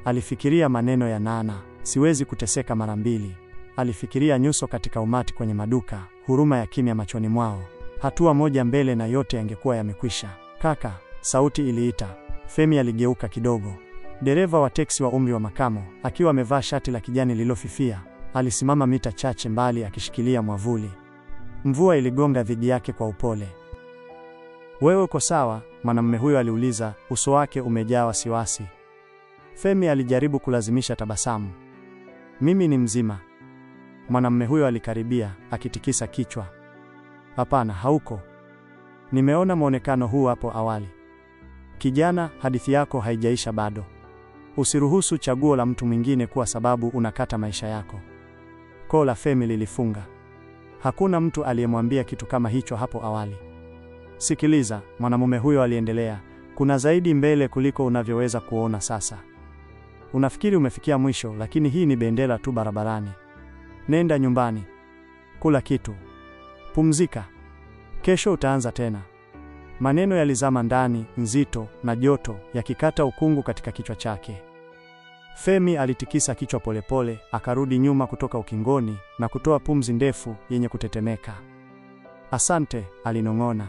Alifikiria maneno ya Nana, "Siwezi kuteseka mara mbili." Alifikiria nyuso katika umati kwenye maduka, huruma ya kimya machoni mwao. Hatua moja mbele na yote yangekuwa yamekwisha. "Kaka," sauti iliita. Femi aligeuka kidogo. Dereva wa teksi wa umri wa makamo, akiwa amevaa shati la kijani lililofifia, alisimama mita chache mbali akishikilia mwavuli. Mvua iligonga dhidi yake kwa upole. "Wewe uko sawa?" mwanamume huyo aliuliza, uso wake umejaa wasiwasi. Femi alijaribu kulazimisha tabasamu. "Mimi ni mzima." Mwanamume huyo alikaribia, akitikisa kichwa. "Hapana, hauko. Nimeona muonekano huu hapo awali. Kijana, hadithi yako haijaisha bado. Usiruhusu chaguo la mtu mwingine kuwa sababu unakata maisha yako." Koo la Femi lilifunga. Hakuna mtu aliyemwambia kitu kama hicho hapo awali. "Sikiliza," mwanamume huyo aliendelea, "kuna zaidi mbele kuliko unavyoweza kuona sasa. Unafikiri umefikia mwisho, lakini hii ni bendera tu barabarani. Nenda nyumbani. Kula kitu. Pumzika. Kesho utaanza tena." Maneno yalizama ndani, nzito na joto, yakikata ukungu katika kichwa chake. Femi alitikisa kichwa polepole, akarudi nyuma kutoka ukingoni na kutoa pumzi ndefu yenye kutetemeka. "Asante," alinong'ona.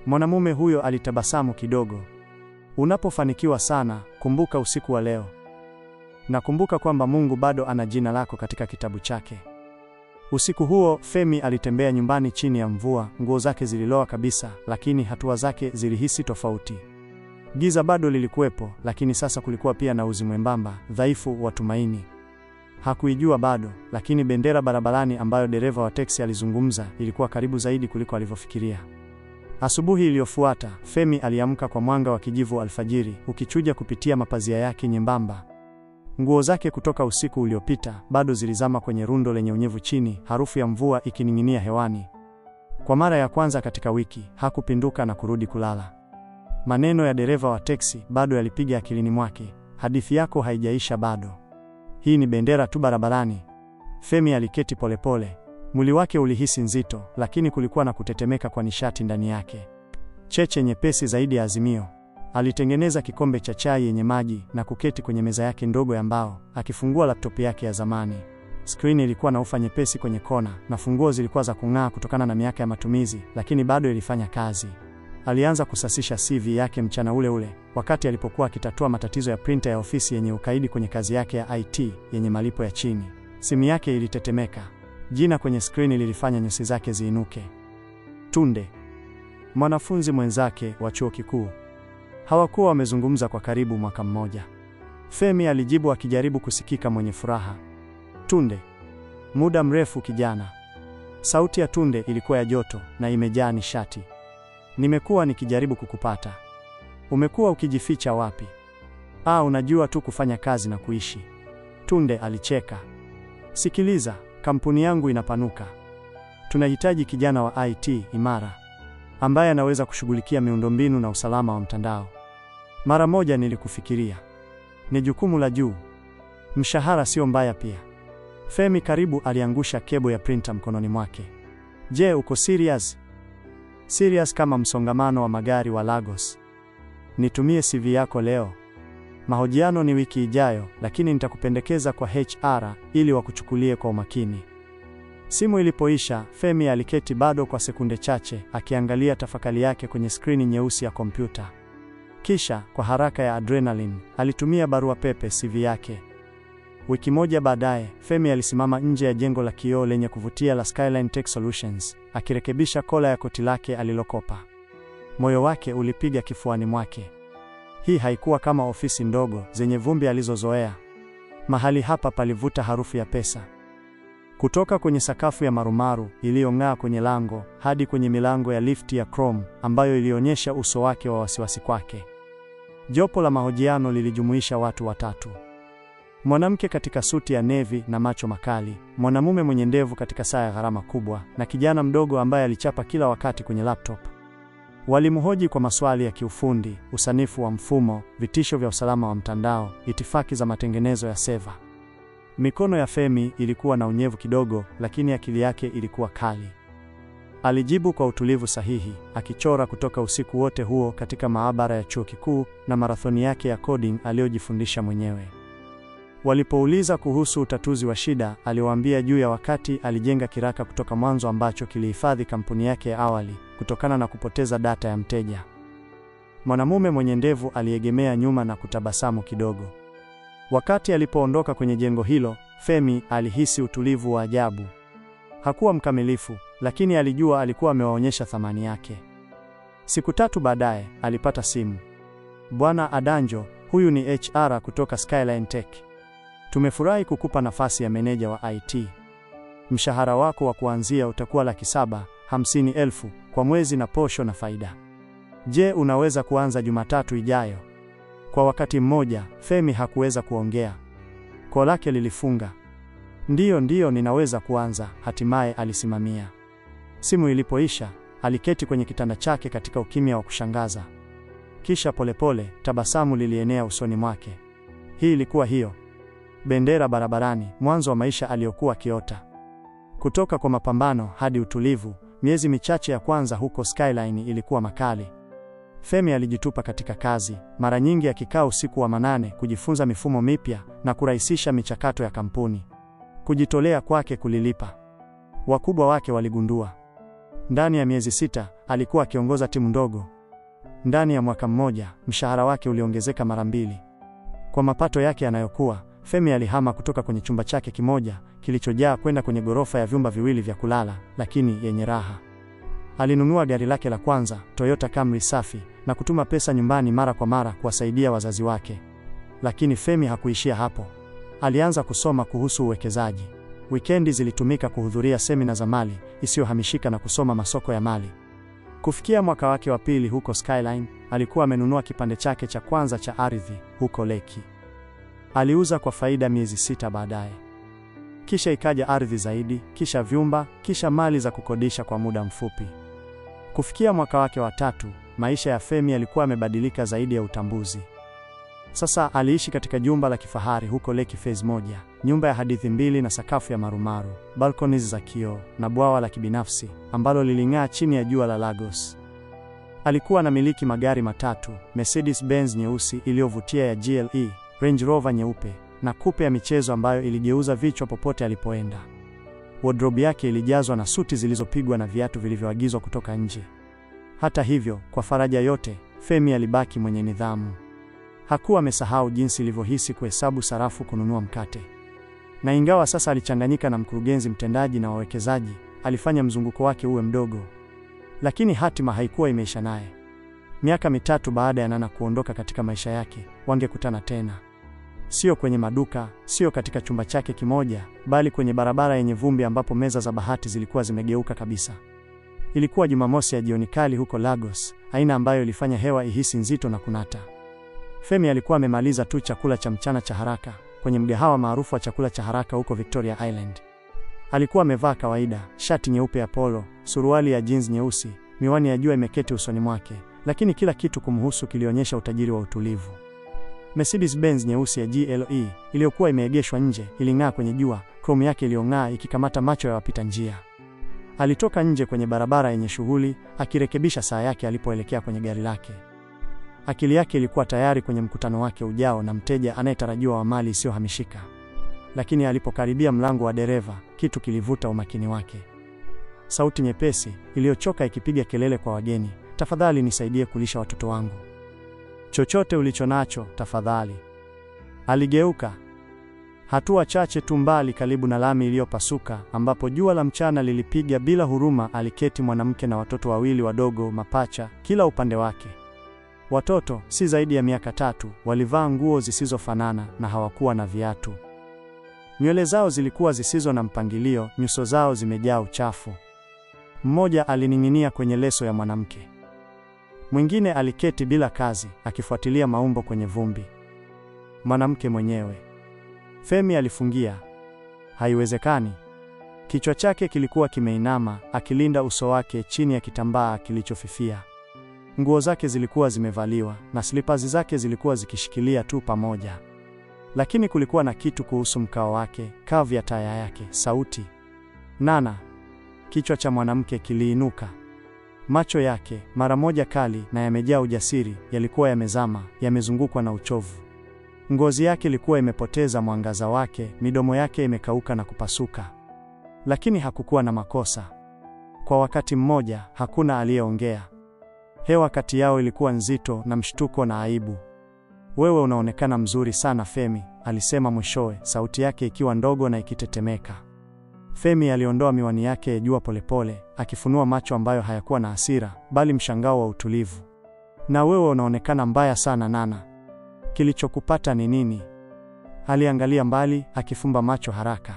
Mwanamume huyo alitabasamu kidogo. "Unapofanikiwa sana, kumbuka usiku wa leo. Na kumbuka kwamba Mungu bado ana jina lako katika kitabu chake." Usiku huo, Femi alitembea nyumbani chini ya mvua, nguo zake zililoa kabisa, lakini hatua zake zilihisi tofauti. Giza bado lilikuwepo, lakini sasa kulikuwa pia na uzi mwembamba, dhaifu wa tumaini. Hakuijua bado, lakini bendera barabarani ambayo dereva wa teksi alizungumza ilikuwa karibu zaidi kuliko alivyofikiria. Asubuhi iliyofuata, Femi aliamka kwa mwanga wa kijivu alfajiri ukichuja kupitia mapazia yake nyembamba. Nguo zake kutoka usiku uliopita bado zilizama kwenye rundo lenye unyevu chini, harufu ya mvua ikining'inia hewani. Kwa mara ya kwanza katika wiki, hakupinduka na kurudi kulala. Maneno ya dereva wa teksi bado yalipiga akilini mwake. Hadithi yako haijaisha bado. Hii ni bendera tu barabarani. Femi aliketi polepole. Mwili wake ulihisi nzito, lakini kulikuwa na kutetemeka kwa nishati ndani yake. Cheche nyepesi zaidi ya azimio. Alitengeneza kikombe cha chai yenye maji na kuketi kwenye meza yake ndogo ya mbao, akifungua laptop yake ya zamani. Skrini ilikuwa na ufa nyepesi kwenye kona, na funguo zilikuwa za kung'aa kutokana na miaka ya matumizi, lakini bado ilifanya kazi. Alianza kusasisha CV yake mchana ule ule, wakati alipokuwa akitatua matatizo ya printer ya ofisi yenye ukaidi kwenye kazi yake ya IT yenye malipo ya chini. Simu yake ilitetemeka. Jina kwenye skrini lilifanya nyusi zake ziinuke. Tunde, mwanafunzi mwenzake wa chuo kikuu. Hawakuwa wamezungumza kwa karibu mwaka mmoja. Femi alijibu akijaribu kusikika mwenye furaha. Tunde, muda mrefu kijana. Sauti ya Tunde ilikuwa ya joto na imejaa nishati. Nimekuwa nikijaribu kukupata. Umekuwa ukijificha wapi? Unajua tu kufanya kazi na kuishi. Tunde alicheka. Sikiliza, kampuni yangu inapanuka. Tunahitaji kijana wa IT imara, ambaye anaweza kushughulikia miundombinu na usalama wa mtandao. Mara moja nilikufikiria. Ni jukumu la juu. Mshahara sio mbaya pia. Femi karibu aliangusha kebo ya printer mkononi mwake. Je, uko serious? Serious kama msongamano wa magari wa Lagos. Nitumie CV yako leo. Mahojiano ni wiki ijayo, lakini nitakupendekeza kwa HR ili wakuchukulie kwa umakini. Simu ilipoisha, Femi aliketi bado kwa sekunde chache, akiangalia tafakari yake kwenye skrini nyeusi ya kompyuta. Kisha, kwa haraka ya adrenaline, alitumia barua pepe CV yake. Wiki moja baadaye, Femi alisimama nje ya jengo la kioo lenye kuvutia la Skyline Tech Solutions, akirekebisha kola ya koti lake alilokopa. Moyo wake ulipiga kifuani mwake. Hii haikuwa kama ofisi ndogo zenye vumbi alizozoea. Mahali hapa palivuta harufu ya pesa. Kutoka kwenye sakafu ya marumaru iliyong'aa kwenye lango hadi kwenye milango ya lifti ya chrome ambayo ilionyesha uso wake wa wasiwasi kwake. Jopo la mahojiano lilijumuisha watu watatu. Mwanamke katika suti ya navy na macho makali, mwanamume mwenye ndevu katika saa ya gharama kubwa, na kijana mdogo ambaye alichapa kila wakati kwenye laptop. Walimhoji kwa maswali ya kiufundi, usanifu wa mfumo, vitisho vya usalama wa mtandao, itifaki za matengenezo ya seva. Mikono ya Femi ilikuwa na unyevu kidogo, lakini akili yake ilikuwa kali. Alijibu kwa utulivu sahihi, akichora kutoka usiku wote huo katika maabara ya chuo kikuu na marathoni yake ya coding aliyojifundisha mwenyewe. Walipouliza kuhusu utatuzi wa shida, aliwaambia juu ya wakati alijenga kiraka kutoka mwanzo ambacho kilihifadhi kampuni yake ya awali kutokana na kupoteza data ya mteja. Mwanamume mwenye ndevu aliegemea nyuma na kutabasamu kidogo. Wakati alipoondoka kwenye jengo hilo, Femi alihisi utulivu wa ajabu. Hakuwa mkamilifu, lakini alijua alikuwa amewaonyesha thamani yake. Siku 3 baadaye, alipata simu. Bwana Adanjo, huyu ni HR kutoka Skyline Tech. Tumefurahi kukupa nafasi ya meneja wa IT. Mshahara wako wa kuanzia utakuwa $750,000 kwa mwezi na posho na faida. Je, unaweza kuanza Jumatatu ijayo? Kwa wakati mmoja, Femi hakuweza kuongea. Koo lake lilifunga. Ndiyo ninaweza kuanza, hatimaye alisimamia. Simu ilipoisha, aliketi kwenye kitanda chake katika ukimya wa kushangaza. Kisha polepole, tabasamu lilienea usoni mwake. Hii ilikuwa hiyo. Bendera barabarani, mwanzo wa maisha aliyokuwa akiota. Kutoka kwa mapambano hadi utulivu, miezi michache ya kwanza huko Skyline ilikuwa makali. Femi alijitupa katika kazi, mara nyingi akikaa usiku wa manane kujifunza mifumo mipya na kurahisisha michakato ya kampuni. Kujitolea kwake kulilipa. Wakubwa wake waligundua. Ndani ya miezi 6, alikuwa akiongoza timu ndogo. Ndani ya mwaka mmoja, mshahara wake uliongezeka mara 2. Kwa mapato yake yanayokuwa, Femi alihama kutoka kwenye chumba chake kimoja kilichojaa kwenda kwenye ghorofa ya vyumba 2 vya kulala, lakini yenye raha. Alinunua gari lake la kwanza, Toyota Camry safi, na kutuma pesa nyumbani mara kwa mara kuwasaidia wazazi wake. Lakini Femi hakuishia hapo. Alianza kusoma kuhusu uwekezaji. Wikendi zilitumika kuhudhuria semina za mali isiyohamishika na kusoma masoko ya mali. Kufikia mwaka wake wa pili huko Skyline, alikuwa amenunua kipande chake cha kwanza cha ardhi huko Lekki. Aliuza kwa faida miezi 6 baadaye. Kisha ikaja ardhi zaidi, kisha vyumba, kisha mali za kukodisha kwa muda mfupi. Kufikia mwaka wake wa 3, maisha ya Femi yalikuwa yamebadilika zaidi ya utambuzi. Sasa aliishi katika jumba la kifahari huko Lekki Phase 1, nyumba ya hadithi 2 na sakafu ya marumaru, balconies za kioo na bwawa la kibinafsi ambalo liling'aa chini ya jua la Lagos. Alikuwa anamiliki magari matatu, Mercedes Benz nyeusi iliyovutia ya GLE, Range Rover nyeupe na coupe ya michezo ambayo iligeuza vichwa popote alipoenda. Wardrobe yake ilijazwa na suti zilizopigwa na viatu vilivyoagizwa kutoka nje. Hata hivyo, kwa faraja yote, Femi alibaki mwenye nidhamu. Hakuwa amesahau jinsi ilivyohisi kuhesabu sarafu kununua mkate. Na ingawa sasa alichanganyika na mkurugenzi mtendaji na wawekezaji, alifanya mzunguko wake uwe mdogo. Lakini hatima haikuwa imeisha naye. Miaka 3 baada ya Nana kuondoka katika maisha yake, wangekutana tena. Sio kwenye maduka, sio katika chumba chake kimoja, bali kwenye barabara yenye vumbi ambapo meza za bahati zilikuwa zimegeuka kabisa. Ilikuwa Jumamosi ya jioni kali huko Lagos, aina ambayo ilifanya hewa ihisi nzito na kunata. Femi alikuwa amemaliza tu chakula cha mchana cha haraka kwenye mgahawa maarufu wa chakula cha haraka huko Victoria Island. Alikuwa amevaa kawaida, shati nyeupe ya polo, suruali ya jeans nyeusi, miwani ya jua imeketi usoni mwake, lakini kila kitu kumhusu kilionyesha utajiri wa utulivu. Mercedes Benz nyeusi ya GLE iliyokuwa imeegeshwa nje iling'aa kwenye jua, chrome yake iliyong'aa ikikamata macho ya wapita njia. Alitoka nje kwenye barabara yenye shughuli, akirekebisha saa yake alipoelekea kwenye gari lake. Akili yake ilikuwa tayari kwenye mkutano wake ujao na mteja anayetarajiwa wa mali isiyohamishika. Lakini alipokaribia mlango wa dereva, kitu kilivuta umakini wake. Sauti nyepesi iliyochoka ikipiga kelele kwa wageni, "Tafadhali nisaidie kulisha watoto wangu. Chochote ulichonacho, tafadhali." Aligeuka. Hatua chache tu mbali karibu na lami iliyopasuka ambapo jua la mchana lilipiga bila huruma, aliketi mwanamke na watoto wawili wadogo mapacha kila upande wake. Watoto, si zaidi ya miaka 3, walivaa nguo zisizofanana na hawakuwa na viatu. Nywele zao zilikuwa zisizo na mpangilio, nyuso zao zimejaa uchafu. Mmoja alining'inia kwenye leso ya mwanamke. Mwingine aliketi bila kazi, akifuatilia maumbo kwenye vumbi. Mwanamke mwenyewe. Femi alifungia. Haiwezekani. Kichwa chake kilikuwa kimeinama, akilinda uso wake chini ya kitambaa kilichofifia. Nguo zake zilikuwa zimevaliwa na slippers zake zilikuwa zikishikilia tu pamoja. Lakini kulikuwa na kitu kuhusu mkao wake, kavu ya taya yake, sauti. "Nana." Kichwa cha mwanamke kiliinuka. Macho yake, mara moja kali na yamejaa ujasiri, yalikuwa yamezama, yamezungukwa na uchovu. Ngozi yake ilikuwa imepoteza mwangaza wake, midomo yake imekauka na kupasuka. Lakini hakukuwa na makosa. Kwa wakati mmoja, hakuna aliyeongea. Hewa kati yao ilikuwa nzito na mshtuko na aibu. "Wewe unaonekana mzuri sana Femi," alisema mwishowe, sauti yake ikiwa ndogo na ikitetemeka. Femi aliondoa miwani yake ya jua polepole, akifunua macho ambayo hayakuwa na hasira, bali mshangao wa utulivu. "Na wewe unaonekana mbaya sana Nana. Kilichokupata ni nini?" Aliangalia mbali, akifumba macho haraka.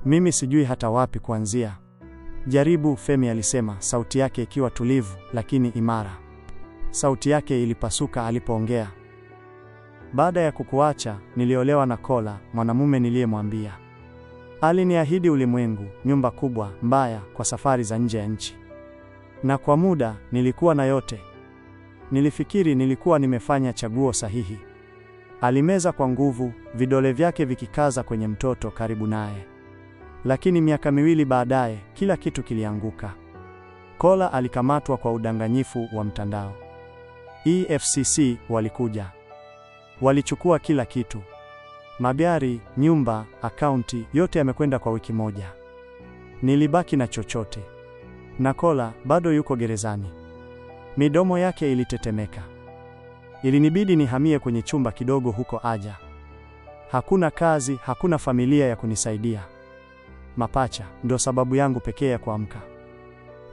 "Mimi sijui hata wapi kuanzia." "Jaribu," Femi alisema, sauti yake ikiwa tulivu lakini imara. Sauti yake ilipasuka alipoongea. "Baada ya kukuacha, niliolewa na Kola, mwanamume niliyemwambia. Aliniahidi ulimwengu, nyumba kubwa, mbaya, kwa safari za nje ya nchi. Na kwa muda, nilikuwa na yote. Nilifikiri nilikuwa nimefanya chaguo sahihi." Alimeza kwa nguvu, vidole vyake vikikaza kwenye mtoto karibu naye. Lakini miaka 2 baadaye, kila kitu kilianguka. Kola alikamatwa kwa udanganyifu wa mtandao. EFCC walikuja. Walichukua kila kitu. Magari, nyumba, akaunti, yote yamekwenda kwa wiki moja. Nilibaki na chochote. Na Kola bado yuko gerezani. Midomo yake ilitetemeka. Ilinibidi nihamie kwenye chumba kidogo huko Aja. Hakuna kazi, hakuna familia ya kunisaidia. Mapacha, ndo sababu yangu pekee ya kuamka.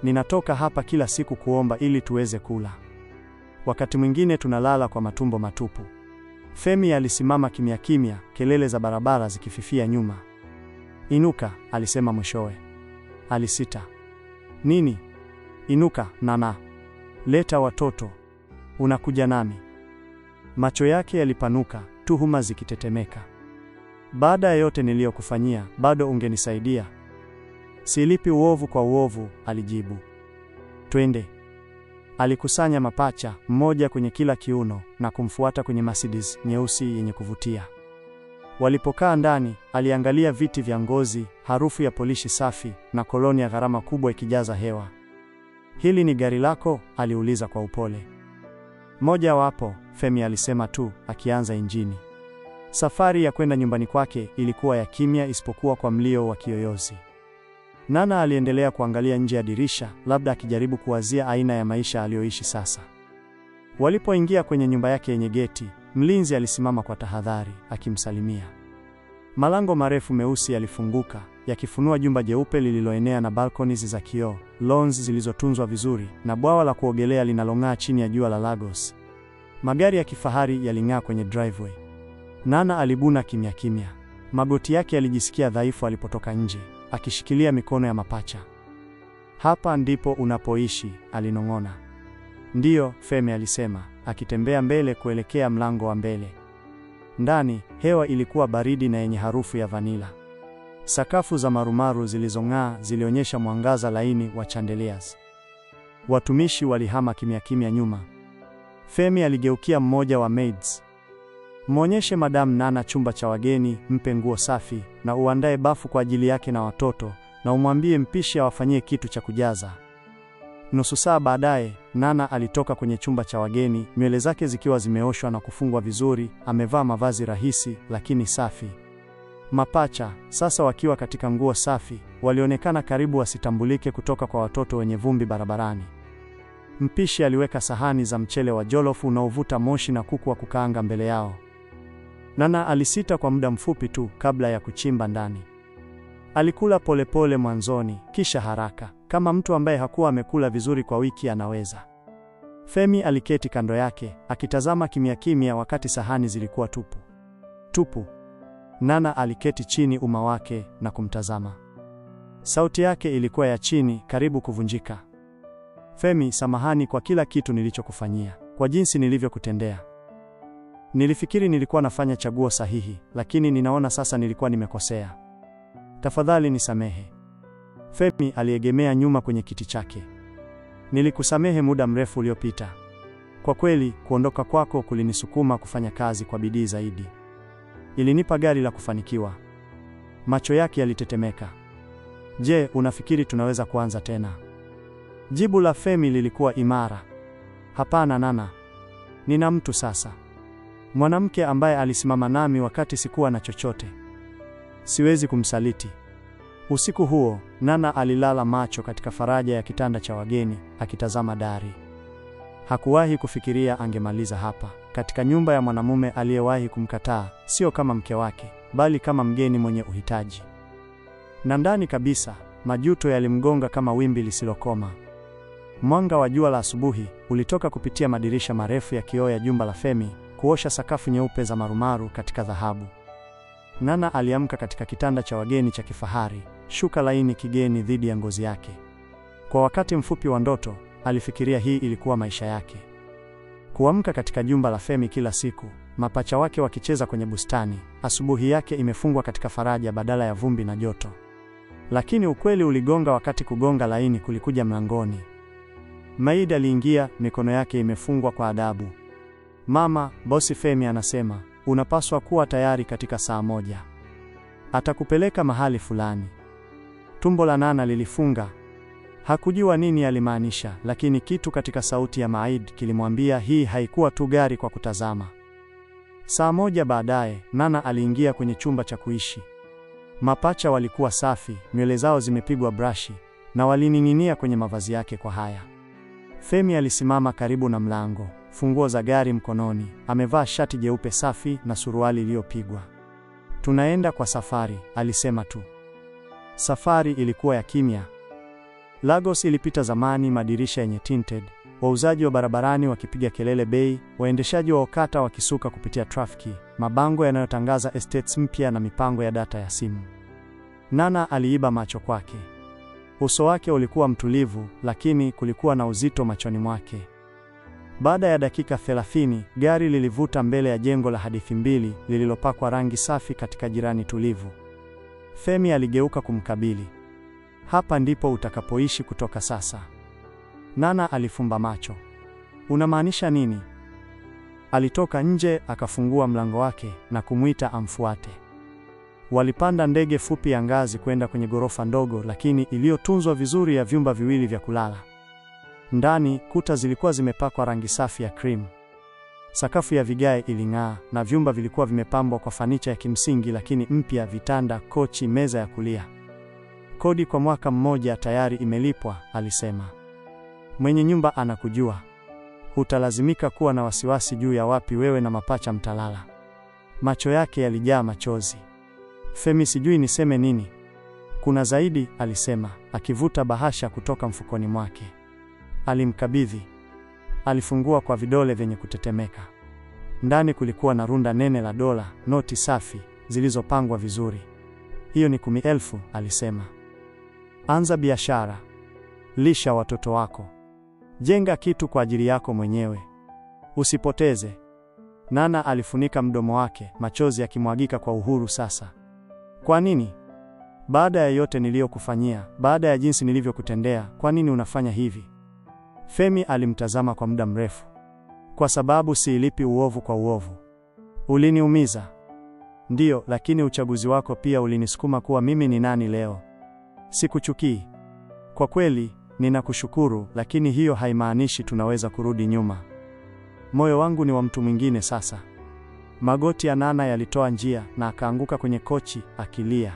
ninatoka hapa kila siku kuomba ili tuweze kula. Wakati mwingine tunalala kwa matumbo matupu. Femi alisimama kimya kimya, kelele za barabara zikififia nyuma. Inuka, alisema mwishowe. Alisita. Nini? Inuka, Nana. Leta watoto. Unakuja nami. Macho yake yalipanuka, tuhuma zikitetemeka. Baada ya yote niliyokufanyia, bado ungenisaidia? Silipi uovu kwa uovu, alijibu. Twende. Alikusanya mapacha, mmoja kwenye kila kiuno, na kumfuata kwenye Mercedes nyeusi yenye kuvutia. Walipokaa ndani, aliangalia viti vya ngozi, harufu ya polishi safi, na koloni ya gharama kubwa ikijaza hewa. Hili ni gari lako? Aliuliza kwa upole. Moja wapo, Femi alisema tu, akianza injini. Safari ya kwenda nyumbani kwake ilikuwa ya kimya isipokuwa kwa mlio wa kiyoyozi. Nana aliendelea kuangalia nje ya dirisha, labda akijaribu kuwazia aina ya maisha aliyoishi sasa. Walipoingia kwenye nyumba yake yenye geti, mlinzi alisimama kwa tahadhari, akimsalimia. Malango marefu meusi yalifunguka, yakifunua jumba jeupe lililoenea na balconies za kioo, lawns zilizotunzwa vizuri, na bwawa la kuogelea linalong'aa chini ya jua la Lagos. Magari ya kifahari yaling'aa kwenye driveway. Nana alibuna kimya kimya. Magoti yake yalijisikia dhaifu alipotoka nje, akishikilia mikono ya mapacha. Hapa ndipo unapoishi, alinong'ona. Ndiyo, Femi alisema, akitembea mbele kuelekea mlango wa mbele. Ndani, hewa ilikuwa baridi na yenye harufu ya vanila. Sakafu za marumaru zilizong'aa zilionyesha mwangaza laini wa chandeliers. Watumishi walihama kimya kimya nyuma. Femi aligeukia mmoja wa maids. Muonyeshe Madam Nana chumba cha wageni, mpe nguo safi, na uandae bafu kwa ajili yake na watoto, na umwambie mpishi awafanyie kitu cha kujaza. Nusu saa baadaye, Nana alitoka kwenye chumba cha wageni, nywele zake zikiwa zimeoshwa na kufungwa vizuri, amevaa mavazi rahisi lakini safi. Mapacha, sasa wakiwa katika nguo safi, walionekana karibu wasitambulike kutoka kwa watoto wenye vumbi barabarani. Mpishi aliweka sahani za mchele wa jolofu unaovuta moshi na kuku wa kukaanga mbele yao. Nana alisita kwa muda mfupi tu kabla ya kuchimba ndani. Alikula polepole mwanzoni, kisha haraka, kama mtu ambaye hakuwa amekula vizuri kwa wiki anaweza. Femi aliketi kando yake, akitazama kimya kimya wakati sahani zilikuwa tupu. Tupu. Nana aliketi chini uma wake na kumtazama. Sauti yake ilikuwa ya chini, karibu kuvunjika. Femi, samahani kwa kila kitu nilichokufanyia, kwa jinsi nilivyokutendea. Nilifikiri nilikuwa nafanya chaguo sahihi, lakini ninaona sasa nilikuwa nimekosea. Tafadhali nisamehe. Femi aliegemea nyuma kwenye kiti chake. Nilikusamehe muda mrefu uliopita. Kwa kweli, kuondoka kwako kulinisukuma kufanya kazi kwa bidii zaidi. Ilinipa gari la kufanikiwa. Macho yake yalitetemeka. Je, unafikiri tunaweza kuanza tena? Jibu la Femi lilikuwa imara. Hapana Nana. Nina mtu sasa. Mwanamke ambaye alisimama nami wakati sikuwa na chochote. Siwezi kumsaliti. Usiku huo, Nana alilala macho katika faraja ya kitanda cha wageni, akitazama dari. Hakuwahi kufikiria angemaliza hapa, katika nyumba ya mwanamume aliyewahi kumkataa, sio kama mke wake, bali kama mgeni mwenye uhitaji. Na ndani kabisa, majuto yalimgonga kama wimbi lisilokoma. Mwanga wa jua la asubuhi ulitoka kupitia madirisha marefu ya kioo ya jumba la Femi, kuosha sakafu nyeupe za marumaru katika dhahabu. Nana aliamka katika kitanda cha wageni cha kifahari, shuka laini kigeni dhidi ya ngozi yake. Kwa wakati mfupi wa ndoto, alifikiria hii ilikuwa maisha yake. Kuamka katika jumba la Femi kila siku, mapacha wake wakicheza kwenye bustani, asubuhi yake imefungwa katika faraja badala ya vumbi na joto. Lakini ukweli uligonga wakati kugonga laini kulikuja mlangoni. Maid aliingia, mikono yake imefungwa kwa adabu. Mama, bosi Femi anasema, unapaswa kuwa tayari katika saa moja. Atakupeleka mahali fulani. Tumbo la Nana lilifunga. Hakujua nini alimaanisha, lakini kitu katika sauti ya Maid kilimwambia hii haikuwa tu gari kwa kutazama. Saa moja baadaye, Nana aliingia kwenye chumba cha kuishi. Mapacha walikuwa safi, nywele zao zimepigwa brashi, na walining'inia kwenye mavazi yake kwa haya. Femi alisimama karibu na mlango, funguo za gari mkononi, amevaa shati jeupe safi na suruali iliyopigwa. Tunaenda kwa safari, alisema tu. Safari ilikuwa ya kimya. Lagos ilipita zamani, madirisha yenye tinted, wauzaji wa barabarani wakipiga kelele bei, waendeshaji wa okata wakisuka kupitia trafiki, mabango yanayotangaza estates mpya na mipango ya data ya simu. Nana aliiba macho kwake. Uso wake ulikuwa mtulivu, lakini kulikuwa na uzito machoni mwake. Baada ya dakika 30, gari lilivuta mbele ya jengo la hadithi mbili lililopakwa rangi safi katika jirani tulivu. Femi aligeuka kumkabili. Hapa ndipo utakapoishi kutoka sasa. Nana alifumba macho. Unamaanisha nini? Alitoka nje, akafungua mlango wake na kumuita amfuate. Walipanda ndege fupi ya ngazi kwenda kwenye ghorofa ndogo lakini iliyotunzwa vizuri ya vyumba viwili vya kulala. Ndani, kuta zilikuwa zimepakwa rangi safi ya cream. Sakafu ya vigae iling'aa na vyumba vilikuwa vimepambwa kwa fanicha ya kimsingi lakini mpya: vitanda, kochi, meza ya kulia. Kodi kwa mwaka mmoja tayari imelipwa, alisema. Mwenye nyumba anakujua. Hutalazimika kuwa na wasiwasi juu ya wapi wewe na mapacha mtalala. Macho yake yalijaa machozi. Femi, sijui niseme nini. Kuna zaidi, alisema, akivuta bahasha kutoka mfukoni mwake. Alimkabidhi. Alifungua kwa vidole vyenye kutetemeka. Ndani kulikuwa na runda nene la dola, noti safi, zilizopangwa vizuri. Hiyo ni 10,000, alisema. Anza biashara. Lisha watoto wako. Jenga kitu kwa ajili yako mwenyewe. Usipoteze. Nana alifunika mdomo wake, machozi yakimwagika kwa uhuru sasa. Kwa nini? Baada ya yote niliyokufanyia, baada ya jinsi nilivyokutendea, kwa nini unafanya hivi? Femi alimtazama kwa muda mrefu. Kwa sababu siilipi uovu kwa uovu. Uliniumiza. Ndiyo, lakini uchaguzi wako pia ulinisukuma kuwa mimi ni nani leo. Sikuchukii. Kwa kweli, ninakushukuru, lakini hiyo haimaanishi tunaweza kurudi nyuma. Moyo wangu ni wa mtu mwingine sasa. Magoti ya Nana yalitoa njia na akaanguka kwenye kochi akilia.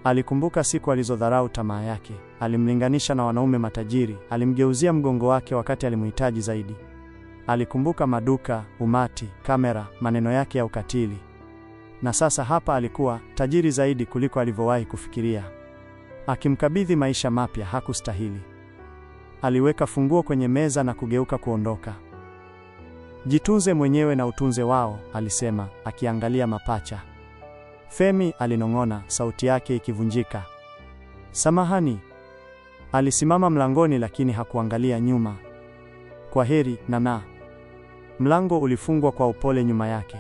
Alikumbuka siku alizodharau tamaa yake, alimlinganisha na wanaume matajiri, alimgeuzia mgongo wake wakati alimhitaji zaidi. Alikumbuka maduka, umati, kamera, maneno yake ya ukatili. Na sasa hapa alikuwa tajiri zaidi kuliko alivyowahi kufikiria. Akimkabidhi maisha mapya hakustahili. Aliweka funguo kwenye meza na kugeuka kuondoka. Jitunze mwenyewe na utunze wao, alisema, akiangalia mapacha. Femi alinong'ona, sauti yake ikivunjika. Samahani. Alisimama mlangoni lakini hakuangalia nyuma. Kwa heri, Nana. Mlango ulifungwa kwa upole nyuma yake.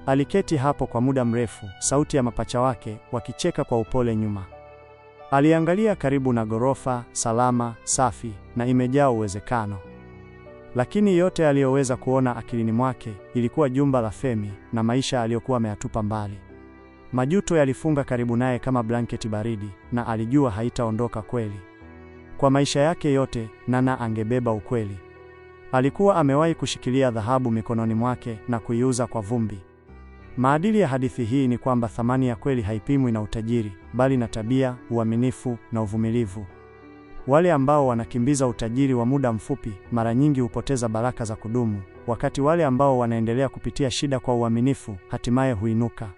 Aliketi hapo kwa muda mrefu, sauti ya mapacha wake wakicheka kwa upole nyuma. Aliangalia karibu na ghorofa, salama, safi na imejaa uwezekano. Lakini yote aliyoweza kuona akilini mwake ilikuwa jumba la Femi na maisha aliyokuwa ameyatupa mbali. Majuto yalifunga karibu naye kama blanketi baridi na alijua haitaondoka kweli. Kwa maisha yake yote, Nana angebeba ukweli. Alikuwa amewahi kushikilia dhahabu mikononi mwake na kuiuza kwa vumbi. Maadili ya hadithi hii ni kwamba thamani ya kweli haipimwi na utajiri, bali na tabia, uaminifu na uvumilivu. Wale ambao wanakimbiza utajiri wa muda mfupi, mara nyingi hupoteza baraka za kudumu, wakati wale ambao wanaendelea kupitia shida kwa uaminifu, hatimaye huinuka.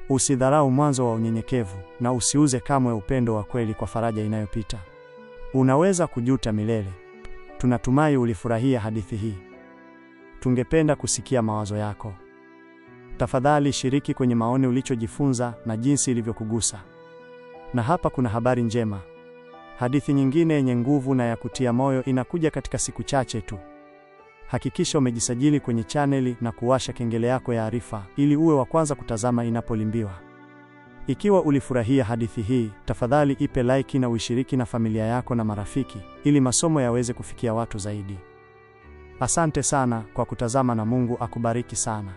Usidharau mwanzo wa unyenyekevu, na usiuze kamwe upendo wa kweli kwa faraja inayopita. Unaweza kujuta milele. Tunatumai ulifurahia hadithi hii. Tungependa kusikia mawazo yako. Tafadhali shiriki kwenye maoni ulichojifunza na jinsi ilivyokugusa. Na hapa kuna habari njema. Hadithi nyingine yenye nguvu na ya kutia moyo inakuja katika siku chache tu. Hakikisha umejisajili kwenye chaneli na kuwasha kengele yako ya arifa ili uwe wa kwanza kutazama inapolimbiwa. Ikiwa ulifurahia hadithi hii, tafadhali ipe like na uishiriki na familia yako na marafiki ili masomo yaweze kufikia watu zaidi. Asante sana kwa kutazama na Mungu akubariki sana.